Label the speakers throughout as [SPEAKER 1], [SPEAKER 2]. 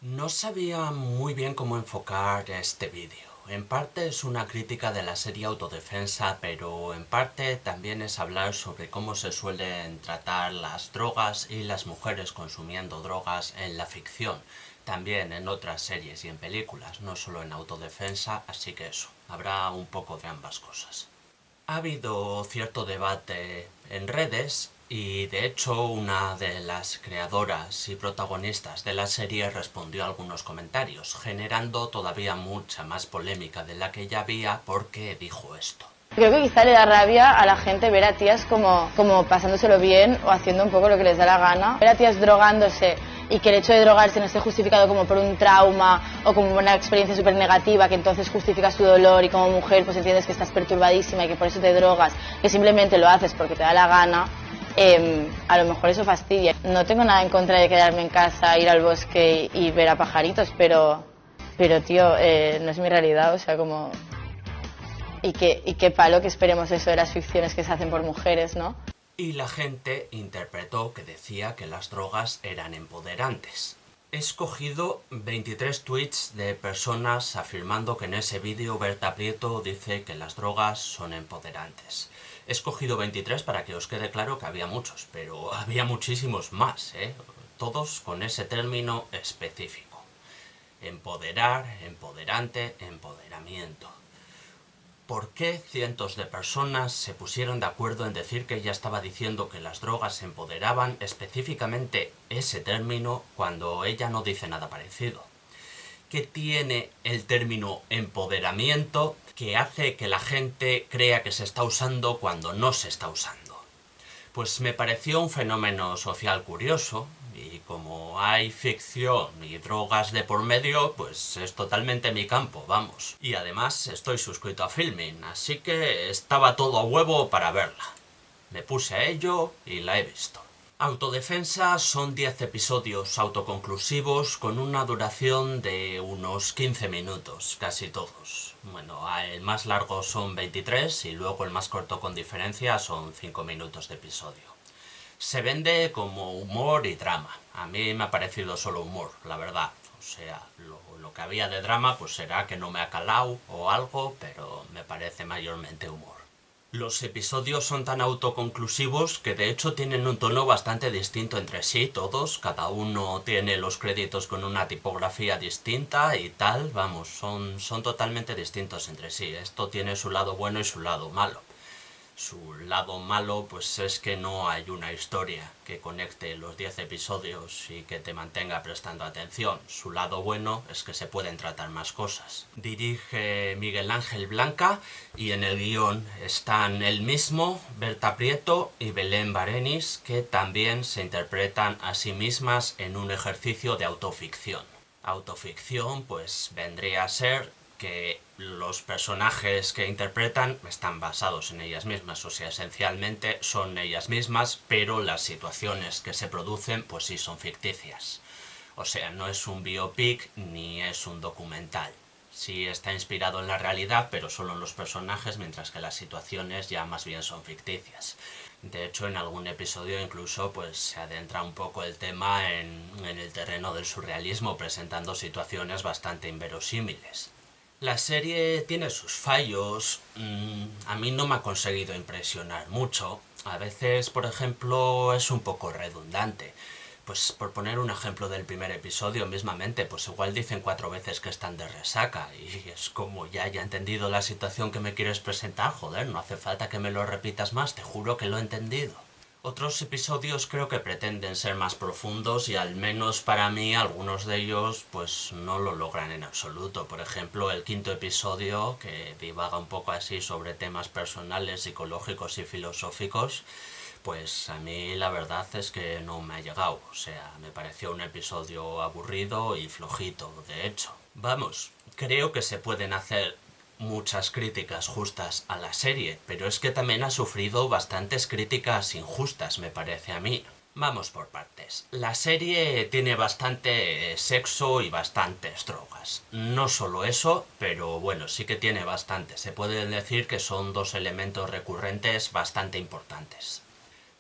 [SPEAKER 1] No sabía muy bien cómo enfocar este vídeo. En parte es una crítica de la serie Autodefensa, pero en parte también es hablar sobre cómo se suelen tratar las drogas y las mujeres consumiendo drogas en la ficción, también en otras series y en películas, no solo en Autodefensa, así que eso, habrá un poco de ambas cosas. Ha habido cierto debate en redes y de hecho una de las creadoras y protagonistas de la serie respondió a algunos comentarios, generando todavía mucha más polémica de la que ya había porque dijo esto.
[SPEAKER 2] Creo que quizá le da rabia a la gente ver a tías como pasándoselo bien o haciendo un poco lo que les da la gana. Ver a tías drogándose y que el hecho de drogarse no esté justificado como por un trauma o como una experiencia súper negativa, que entonces justifica su dolor y como mujer pues entiendes que estás perturbadísima y que por eso te drogas, que simplemente lo haces porque te da la gana. A lo mejor eso fastidia. No tengo nada en contra de quedarme en casa, ir al bosque y ver a pajaritos, pero tío, no es mi realidad, o sea, como... Y qué palo que esperemos eso de las ficciones que se hacen por mujeres, ¿no?
[SPEAKER 1] Y la gente interpretó que decía que las drogas eran empoderantes. He escogido 23 tweets de personas afirmando que en ese vídeo Berta Prieto dice que las drogas son empoderantes. He escogido 23 para que os quede claro que había muchos, pero había muchísimos más, ¿eh? Todos con ese término específico. Empoderar, empoderante, empoderamiento. ¿Por qué cientos de personas se pusieron de acuerdo en decir que ella estaba diciendo que las drogas empoderaban específicamente ese término cuando ella no dice nada parecido? ¿Qué tiene el término empoderamiento que hace que la gente crea que se está usando cuando no se está usando? Pues me pareció un fenómeno social curioso, y como hay ficción y drogas de por medio, pues es totalmente mi campo, vamos. Y además estoy suscrito a Filmin, así que estaba todo a huevo para verla. Me puse a ello y la he visto. Autodefensa son 10 episodios autoconclusivos con una duración de unos 15 minutos, casi todos. Bueno, el más largo son 23 y luego el más corto con diferencia son 5 minutos de episodio. Se vende como humor y drama. A mí me ha parecido solo humor, la verdad. O sea, lo que había de drama pues será que no me ha calado o algo, pero me parece mayormente humor. Los episodios son tan autoconclusivos que de hecho tienen un tono bastante distinto entre sí todos, cada uno tiene los créditos con una tipografía distinta y tal, vamos, son totalmente distintos entre sí. Esto tiene su lado bueno y su lado malo. Su lado malo pues es que no hay una historia que conecte los 10 episodios y que te mantenga prestando atención. Su lado bueno es que se pueden tratar más cosas. Dirige Miguel Ángel Blanca y en el guión están él mismo, Berta Prieto y Belén Barenis, que también se interpretan a sí mismas en un ejercicio de autoficción. Autoficción pues vendría a ser que los personajes que interpretan están basados en ellas mismas, o sea, esencialmente son ellas mismas, pero las situaciones que se producen pues sí son ficticias. O sea, no es un biopic ni es un documental. Sí está inspirado en la realidad, pero solo en los personajes, mientras que las situaciones ya más bien son ficticias. De hecho, en algún episodio incluso pues se adentra un poco el tema en el terreno del surrealismo, presentando situaciones bastante inverosímiles. La serie tiene sus fallos, a mí no me ha conseguido impresionar mucho. A veces, por ejemplo, es un poco redundante. Pues por poner un ejemplo del primer episodio mismamente, pues igual dicen 4 veces que están de resaca y es como ya haya entendido la situación que me quieres presentar, joder, no hace falta que me lo repitas más, te juro que lo he entendido. Otros episodios creo que pretenden ser más profundos y al menos para mí algunos de ellos pues no lo logran en absoluto. Por ejemplo, el quinto episodio, que divaga un poco así sobre temas personales, psicológicos y filosóficos, pues a mí la verdad es que no me ha llegado. O sea, me pareció un episodio aburrido y flojito, de hecho. Vamos, creo que se pueden hacer muchas críticas justas a la serie, pero es que también ha sufrido bastantes críticas injustas, me parece a mí. Vamos por partes. La serie tiene bastante sexo y bastantes drogas. No solo eso, pero bueno, sí que tiene bastante. Se puede decir que son dos elementos recurrentes bastante importantes.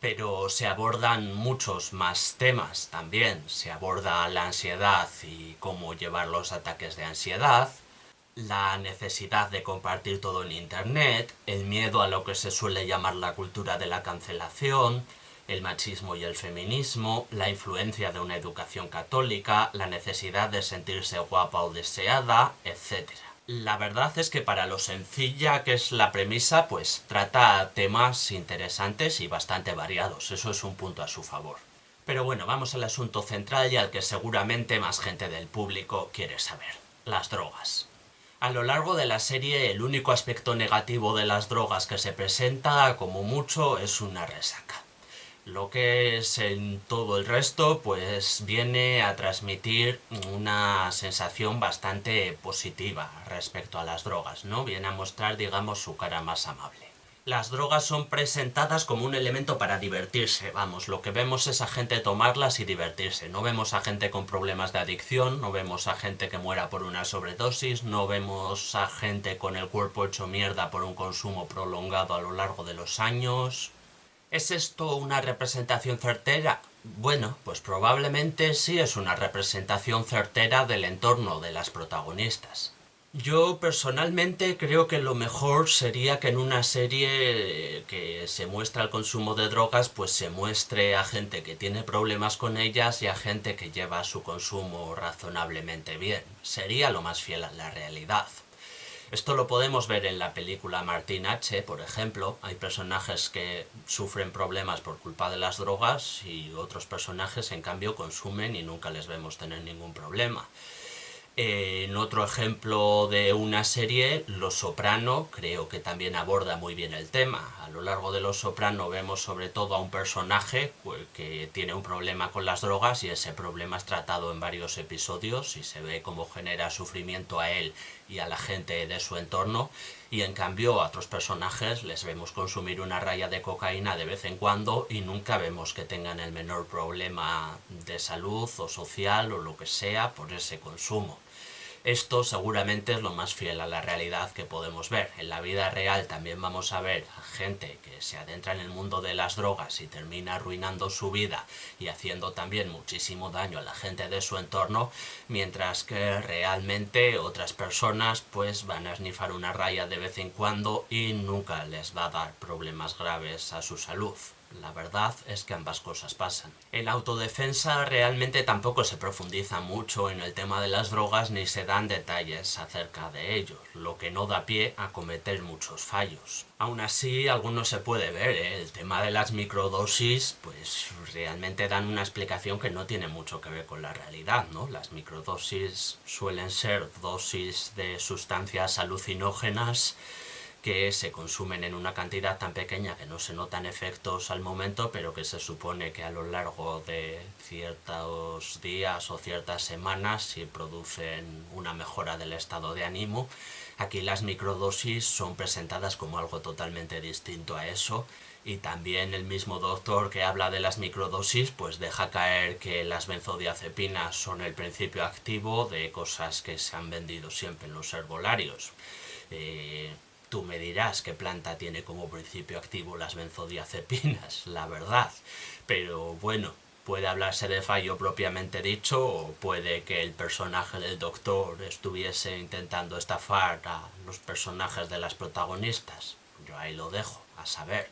[SPEAKER 1] Pero se abordan muchos más temas también. Se aborda la ansiedad y cómo llevar los ataques de ansiedad, la necesidad de compartir todo en internet, el miedo a lo que se suele llamar la cultura de la cancelación, el machismo y el feminismo, la influencia de una educación católica, la necesidad de sentirse guapa o deseada, etc. La verdad es que para lo sencilla que es la premisa, pues trata temas interesantes y bastante variados. Eso es un punto a su favor. Pero bueno, vamos al asunto central y al que seguramente más gente del público quiere saber. Las drogas. A lo largo de la serie, el único aspecto negativo de las drogas que se presenta, como mucho, es una resaca. Lo que es en todo el resto, pues viene a transmitir una sensación bastante positiva respecto a las drogas, ¿no? Viene a mostrar, digamos, su cara más amable. Las drogas son presentadas como un elemento para divertirse, vamos, lo que vemos es a gente tomarlas y divertirse. No vemos a gente con problemas de adicción, no vemos a gente que muera por una sobredosis, no vemos a gente con el cuerpo hecho mierda por un consumo prolongado a lo largo de los años. ¿Es esto una representación certera? Bueno, pues probablemente sí es una representación certera del entorno de las protagonistas. Yo personalmente creo que lo mejor sería que en una serie que se muestra el consumo de drogas, pues se muestre a gente que tiene problemas con ellas y a gente que lleva su consumo razonablemente bien. Sería lo más fiel a la realidad. Esto lo podemos ver en la película Martin H., por ejemplo. Hay personajes que sufren problemas por culpa de las drogas y otros personajes, en cambio, consumen y nunca les vemos tener ningún problema. En otro ejemplo de una serie, Los Soprano, creo que también aborda muy bien el tema. A lo largo de Los Soprano vemos sobre todo a un personaje que tiene un problema con las drogas y ese problema es tratado en varios episodios y se ve cómo genera sufrimiento a él y a la gente de su entorno, y en cambio a otros personajes les vemos consumir una raya de cocaína de vez en cuando y nunca vemos que tengan el menor problema de salud o social o lo que sea por ese consumo. Esto seguramente es lo más fiel a la realidad que podemos ver. En la vida real también vamos a ver a gente que se adentra en el mundo de las drogas y termina arruinando su vida y haciendo también muchísimo daño a la gente de su entorno, mientras que realmente otras personas pues van a snifar una raya de vez en cuando y nunca les va a dar problemas graves a su salud. La verdad es que ambas cosas pasan. En autodefensa realmente tampoco se profundiza mucho en el tema de las drogas ni se dan detalles acerca de ellos, lo que no da pie a cometer muchos fallos. Aún así, algunos se puede ver, el tema de las microdosis, pues realmente dan una explicación que no tiene mucho que ver con la realidad, ¿no? Las microdosis suelen ser dosis de sustancias alucinógenas que se consumen en una cantidad tan pequeña que no se notan efectos al momento, pero que se supone que a lo largo de ciertos días o ciertas semanas sí producen una mejora del estado de ánimo. Aquí las microdosis son presentadas como algo totalmente distinto a eso, y también el mismo doctor que habla de las microdosis pues deja caer que las benzodiazepinas son el principio activo de cosas que se han vendido siempre en los herbolarios. Tú me dirás qué planta tiene como principio activo las benzodiazepinas, la verdad. Pero bueno, puede hablarse de fallo propiamente dicho, o puede que el personaje del doctor estuviese intentando estafar a los personajes de las protagonistas. Yo ahí lo dejo, a saber.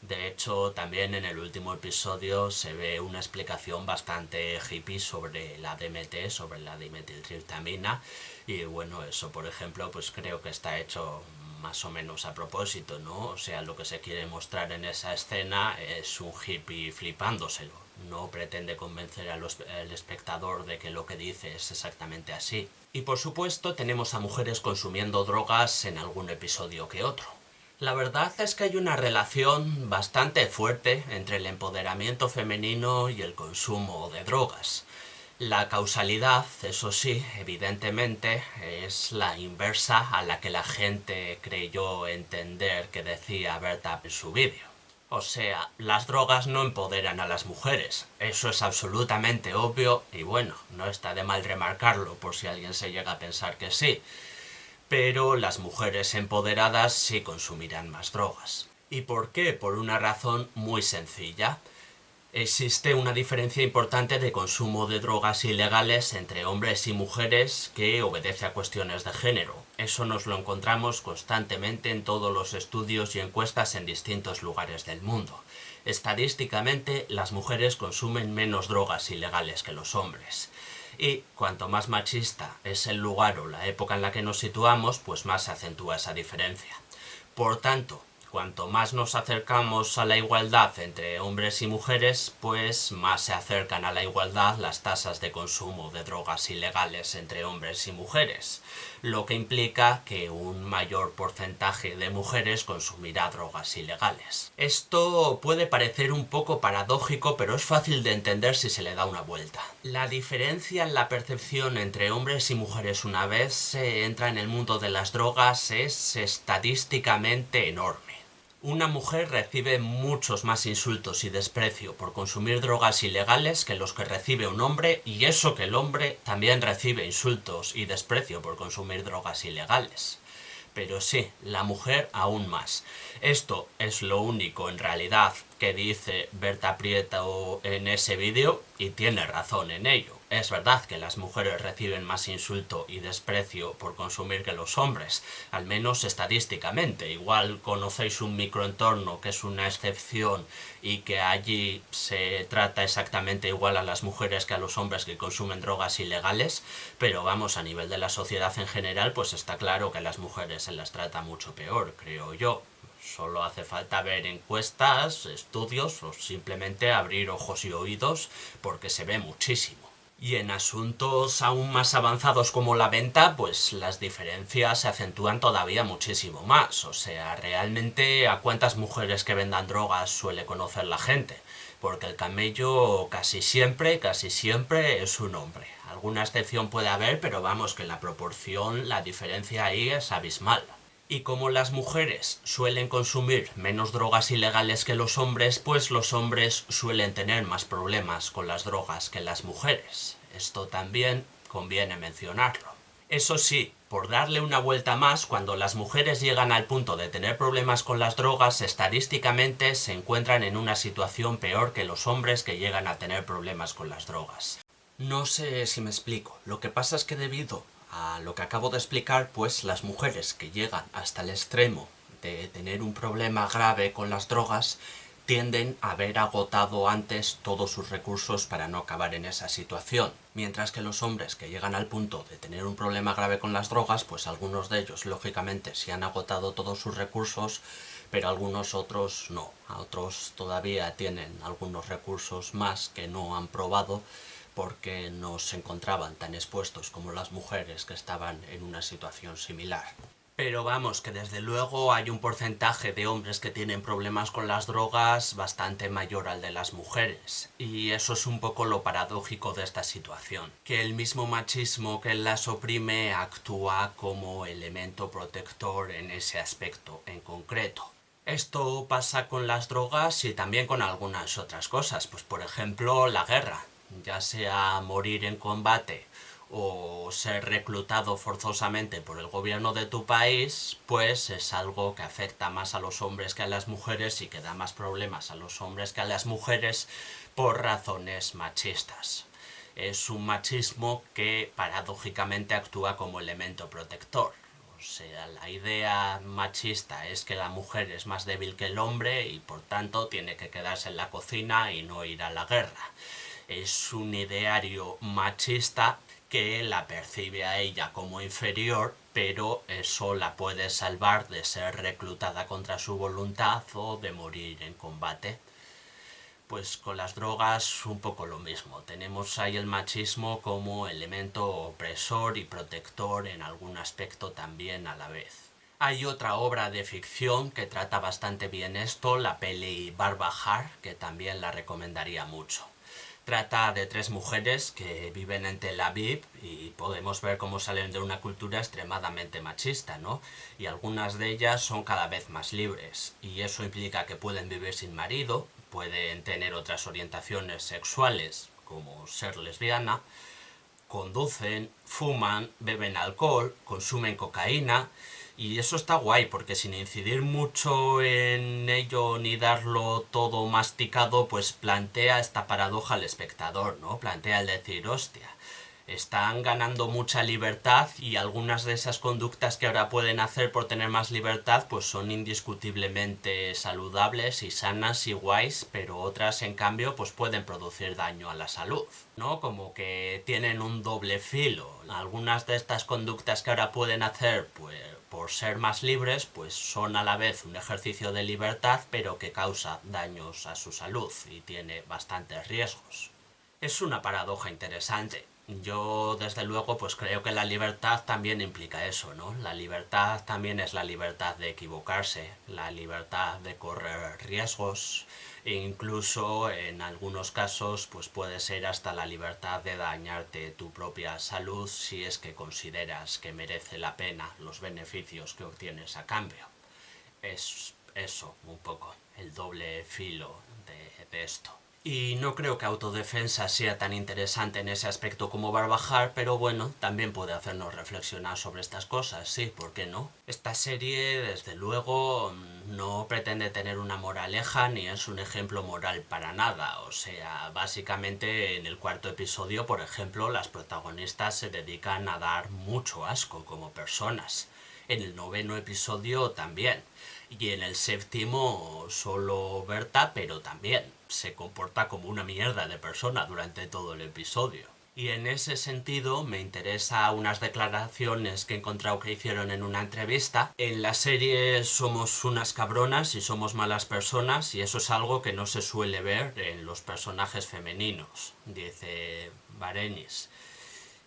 [SPEAKER 1] De hecho, también en el último episodio se ve una explicación bastante hippie sobre la DMT, sobre la dimetiltriptamina, y bueno, eso por ejemplo, pues creo que está hecho más o menos a propósito, ¿no? O sea, lo que se quiere mostrar en esa escena es un hippie flipándoselo. No pretende convencer al espectador de que lo que dice es exactamente así. Y por supuesto tenemos a mujeres consumiendo drogas en algún episodio que otro. La verdad es que hay una relación bastante fuerte entre el empoderamiento femenino y el consumo de drogas. La causalidad, eso sí, evidentemente, es la inversa a la que la gente creyó entender que decía Berta en su vídeo. O sea, las drogas no empoderan a las mujeres, eso es absolutamente obvio y bueno, no está de mal remarcarlo por si alguien se llega a pensar que sí. Pero las mujeres empoderadas sí consumirán más drogas. ¿Y por qué? Por una razón muy sencilla. Existe una diferencia importante de consumo de drogas ilegales entre hombres y mujeres que obedece a cuestiones de género. Eso nos lo encontramos constantemente en todos los estudios y encuestas en distintos lugares del mundo. Estadísticamente, las mujeres consumen menos drogas ilegales que los hombres. Y cuanto más machista es el lugar o la época en la que nos situamos, pues más se acentúa esa diferencia. Por tanto, cuanto más nos acercamos a la igualdad entre hombres y mujeres, pues más se acercan a la igualdad las tasas de consumo de drogas ilegales entre hombres y mujeres, lo que implica que un mayor porcentaje de mujeres consumirá drogas ilegales. Esto puede parecer un poco paradójico, pero es fácil de entender si se le da una vuelta. La diferencia en la percepción entre hombres y mujeres una vez se entra en el mundo de las drogas es estadísticamente enorme. Una mujer recibe muchos más insultos y desprecio por consumir drogas ilegales que los que recibe un hombre, y eso que el hombre también recibe insultos y desprecio por consumir drogas ilegales. Pero sí, la mujer aún más. Esto es lo único en realidad que dice Berta Prieto en ese vídeo, y tiene razón en ello. Es verdad que las mujeres reciben más insulto y desprecio por consumir que los hombres, al menos estadísticamente. Igual conocéis un microentorno que es una excepción y que allí se trata exactamente igual a las mujeres que a los hombres que consumen drogas ilegales, pero vamos, a nivel de la sociedad en general, pues está claro que a las mujeres se las trata mucho peor, creo yo. Solo hace falta ver encuestas, estudios o simplemente abrir ojos y oídos porque se ve muchísimo. Y en asuntos aún más avanzados como la venta, pues las diferencias se acentúan todavía muchísimo más. O sea, realmente ¿a cuántas mujeres que vendan drogas suele conocer la gente? Porque el camello casi siempre es un hombre. Alguna excepción puede haber, pero vamos, que en la proporción la diferencia ahí es abismal. Y como las mujeres suelen consumir menos drogas ilegales que los hombres, pues los hombres suelen tener más problemas con las drogas que las mujeres. Esto también conviene mencionarlo. Eso sí, por darle una vuelta más, cuando las mujeres llegan al punto de tener problemas con las drogas, estadísticamente se encuentran en una situación peor que los hombres que llegan a tener problemas con las drogas. No sé si me explico. Lo que pasa es que debido a lo que acabo de explicar, pues las mujeres que llegan hasta el extremo de tener un problema grave con las drogas tienden a haber agotado antes todos sus recursos para no acabar en esa situación. Mientras que los hombres que llegan al punto de tener un problema grave con las drogas, pues algunos de ellos, lógicamente, sí han agotado todos sus recursos, pero algunos otros no. A otros todavía tienen algunos recursos más que no han probado, porque no se encontraban tan expuestos como las mujeres que estaban en una situación similar. Pero vamos, que desde luego hay un porcentaje de hombres que tienen problemas con las drogas bastante mayor al de las mujeres. Y eso es un poco lo paradójico de esta situación. Que el mismo machismo que las oprime actúa como elemento protector en ese aspecto en concreto. Esto pasa con las drogas y también con algunas otras cosas. Pues por ejemplo, la guerra. Ya sea morir en combate o ser reclutado forzosamente por el gobierno de tu país, pues es algo que afecta más a los hombres que a las mujeres y que da más problemas a los hombres que a las mujeres por razones machistas. Es un machismo que paradójicamente actúa como elemento protector. O sea, la idea machista es que la mujer es más débil que el hombre y por tanto tiene que quedarse en la cocina y no ir a la guerra. Es un ideario machista que la percibe a ella como inferior, pero eso la puede salvar de ser reclutada contra su voluntad o de morir en combate. Pues con las drogas un poco lo mismo. Tenemos ahí el machismo como elemento opresor y protector en algún aspecto también a la vez. Hay otra obra de ficción que trata bastante bien esto, la peli Barbahar, que también la recomendaría mucho. Trata de 3 mujeres que viven en Tel Aviv y podemos ver cómo salen de una cultura extremadamente machista, ¿no? Y algunas de ellas son cada vez más libres, y eso implica que pueden vivir sin marido, pueden tener otras orientaciones sexuales, como ser lesbiana, conducen, fuman, beben alcohol, consumen cocaína Y eso está guay, porque sin incidir mucho en ello ni darlo todo masticado, pues plantea esta paradoja al espectador, ¿no? Plantea el decir, hostia, están ganando mucha libertad y algunas de esas conductas que ahora pueden hacer por tener más libertad pues son indiscutiblemente saludables y sanas y guays, pero otras en cambio pues pueden producir daño a la salud, ¿no? Como que tienen un doble filo. Algunas de estas conductas que ahora pueden hacer pues por ser más libres pues son a la vez un ejercicio de libertad pero que causa daños a su salud y tiene bastantes riesgos. Es una paradoja interesante. Yo, desde luego, pues creo que la libertad también implica eso, ¿no? La libertad también es la libertad de equivocarse, la libertad de correr riesgos, e incluso en algunos casos, pues puede ser hasta la libertad de dañarte tu propia salud si es que consideras que merece la pena los beneficios que obtienes a cambio. Es eso, un poco, el doble filo de esto. Y no creo que Autodefensa sea tan interesante en ese aspecto como Barbajar, pero bueno, también puede hacernos reflexionar sobre estas cosas, sí, ¿por qué no? Esta serie, desde luego, no pretende tener una moraleja ni es un ejemplo moral para nada. O sea, básicamente en el cuarto episodio, por ejemplo, las protagonistas se dedican a dar mucho asco como personas. En el noveno episodio también. Y en el séptimo solo Berta, pero también se comporta como una mierda de persona durante todo el episodio. Y en ese sentido me interesa unas declaraciones que he encontrado que hicieron en una entrevista. En la serie somos unas cabronas y somos malas personas y eso es algo que no se suele ver en los personajes femeninos, dice Barenis.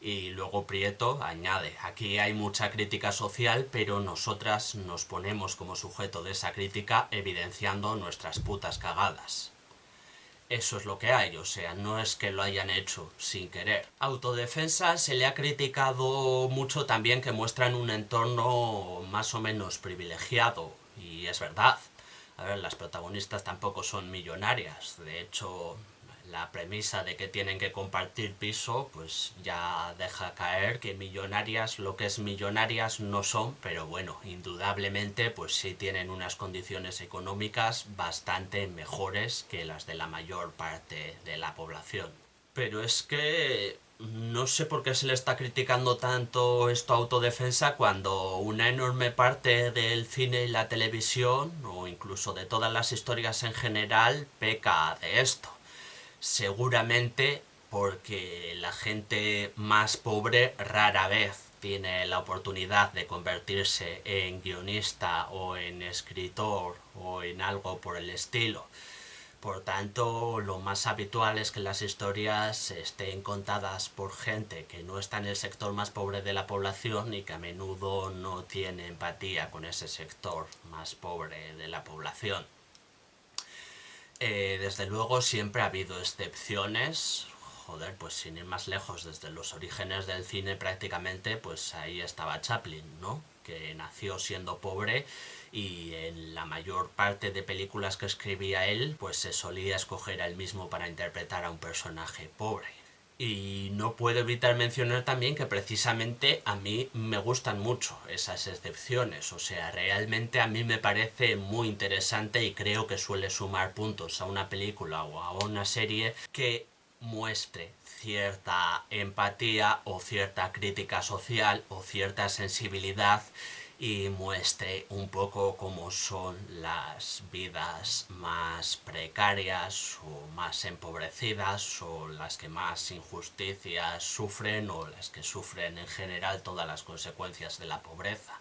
[SPEAKER 1] Y luego Prieto añade, aquí hay mucha crítica social, pero nosotras nos ponemos como sujeto de esa crítica evidenciando nuestras putas cagadas. Eso es lo que hay, o sea, no es que lo hayan hecho sin querer. Autodefensa se le ha criticado mucho también que muestran un entorno más o menos privilegiado, y es verdad. A ver, las protagonistas tampoco son millonarias, de hecho la premisa de que tienen que compartir piso pues ya deja caer que millonarias lo que es millonarias no son, pero bueno, indudablemente pues sí tienen unas condiciones económicas bastante mejores que las de la mayor parte de la población. Pero es que no sé por qué se le está criticando tanto esto a Autodefensa cuando una enorme parte del cine y la televisión, o incluso de todas las historias en general, peca de esto. Seguramente porque la gente más pobre rara vez tiene la oportunidad de convertirse en guionista o en escritor o en algo por el estilo. Por tanto, lo más habitual es que las historias estén contadas por gente que no está en el sector más pobre de la población y que a menudo no tiene empatía con ese sector más pobre de la población. Desde luego siempre ha habido excepciones. Joder, pues sin ir más lejos, desde los orígenes del cine prácticamente, pues ahí estaba Chaplin, ¿no? Que nació siendo pobre y en la mayor parte de películas que escribía él, pues se solía escoger a él mismo para interpretar a un personaje pobre. Y no puedo evitar mencionar también que precisamente a mí me gustan mucho esas excepciones. O sea, realmente a mí me parece muy interesante y creo que suele sumar puntos a una película o a una serie que muestre cierta empatía o cierta crítica social o cierta sensibilidad y muestre un poco cómo son las vidas más precarias o más empobrecidas o las que más injusticias sufren o las que sufren en general todas las consecuencias de la pobreza.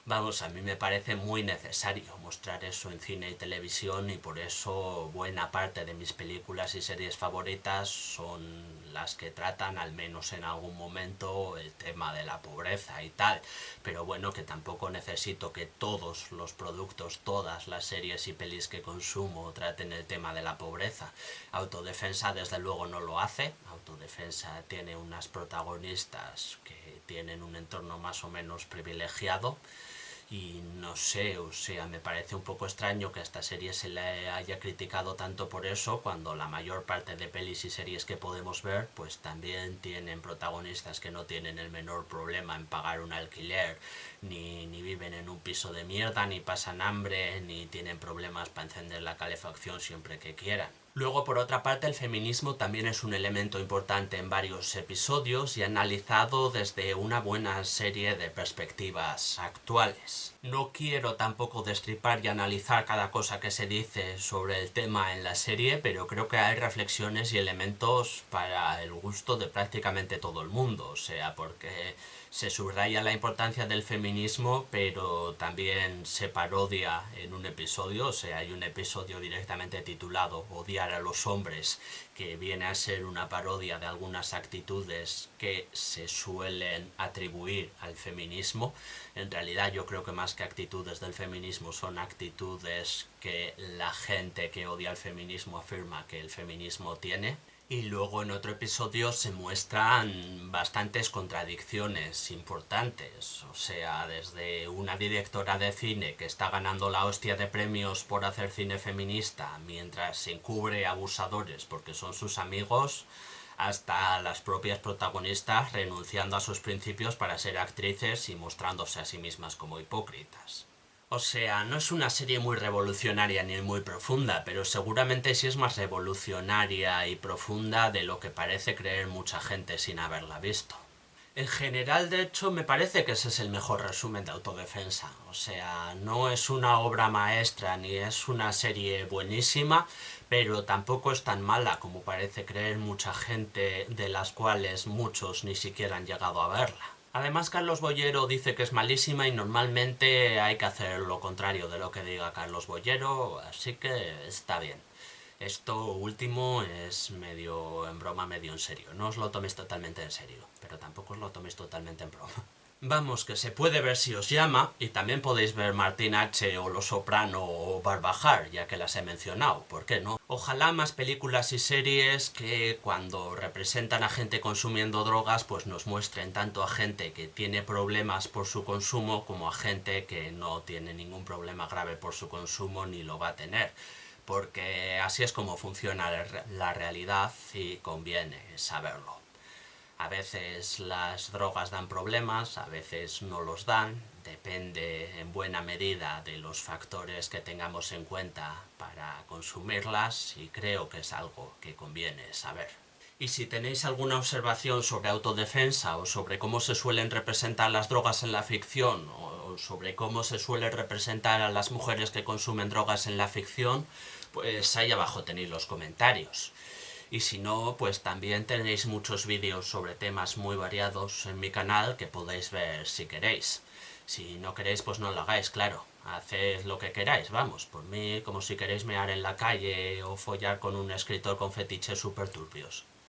[SPEAKER 1] Vamos, a mí me parece muy necesario mostrar eso en cine y televisión y por eso buena parte de mis películas y series favoritas son las que tratan al menos en algún momento el tema de la pobreza y tal. Pero bueno, que tampoco necesito que todos los productos, todas las series y pelis que consumo traten el tema de la pobreza. Autodefensa desde luego no lo hace. Autodefensa tiene unas protagonistas que tienen un entorno más o menos privilegiado Y no sé, o sea, me parece un poco extraño que a esta serie se le haya criticado tanto por eso, cuando la mayor parte de pelis y series que podemos ver, pues también tienen protagonistas que no tienen el menor problema en pagar un alquiler, ni viven en un piso de mierda, ni pasan hambre, ni tienen problemas para encender la calefacción siempre que quieran. Luego, por otra parte, el feminismo también es un elemento importante en varios episodios y analizado desde una buena serie de perspectivas actuales. No quiero tampoco destripar y analizar cada cosa que se dice sobre el tema en la serie, pero creo que hay reflexiones y elementos para el gusto de prácticamente todo el mundo, o sea, porque se subraya la importancia del feminismo, pero también se parodia en un episodio, o sea, hay un episodio directamente titulado Odiar a los hombres, que viene a ser una parodia de algunas actitudes que se suelen atribuir al feminismo. En realidad yo creo que más que actitudes del feminismo son actitudes que la gente que odia al feminismo afirma que el feminismo tiene. Y luego en otro episodio se muestran bastantes contradicciones importantes, o sea, desde una directora de cine que está ganando la hostia de premios por hacer cine feminista mientras se encubre abusadores porque son sus amigos, hasta las propias protagonistas renunciando a sus principios para ser actrices y mostrándose a sí mismas como hipócritas. O sea, no es una serie muy revolucionaria ni muy profunda, pero seguramente sí es más revolucionaria y profunda de lo que parece creer mucha gente sin haberla visto. En general, de hecho, me parece que ese es el mejor resumen de Autodefensa. O sea, no es una obra maestra ni es una serie buenísima, pero tampoco es tan mala como parece creer mucha gente, de las cuales muchos ni siquiera han llegado a verla. Además, Carlos Bollero dice que es malísima y normalmente hay que hacer lo contrario de lo que diga Carlos Bollero, así que está bien. Esto último es medio en broma, medio en serio. No os lo toméis totalmente en serio, pero tampoco os lo toméis totalmente en broma. Vamos, que se puede ver si os llama, y también podéis ver Martín H. o Los Soprano o Barbajar, ya que las he mencionado, ¿por qué no? Ojalá más películas y series que cuando representan a gente consumiendo drogas, pues nos muestren tanto a gente que tiene problemas por su consumo como a gente que no tiene ningún problema grave por su consumo ni lo va a tener. Porque así es como funciona la realidad y conviene saberlo. A veces las drogas dan problemas, a veces no los dan, depende en buena medida de los factores que tengamos en cuenta para consumirlas y creo que es algo que conviene saber. Y si tenéis alguna observación sobre Autodefensa o sobre cómo se suelen representar las drogas en la ficción o sobre cómo se suele representar a las mujeres que consumen drogas en la ficción, pues ahí abajo tenéis los comentarios. Y si no, pues también tenéis muchos vídeos sobre temas muy variados en mi canal que podéis ver si queréis. Si no queréis, pues no lo hagáis, claro. Haced lo que queráis, vamos. Por mí, como si queréis mear en la calle o follar con un escritor con fetiches súper turbios.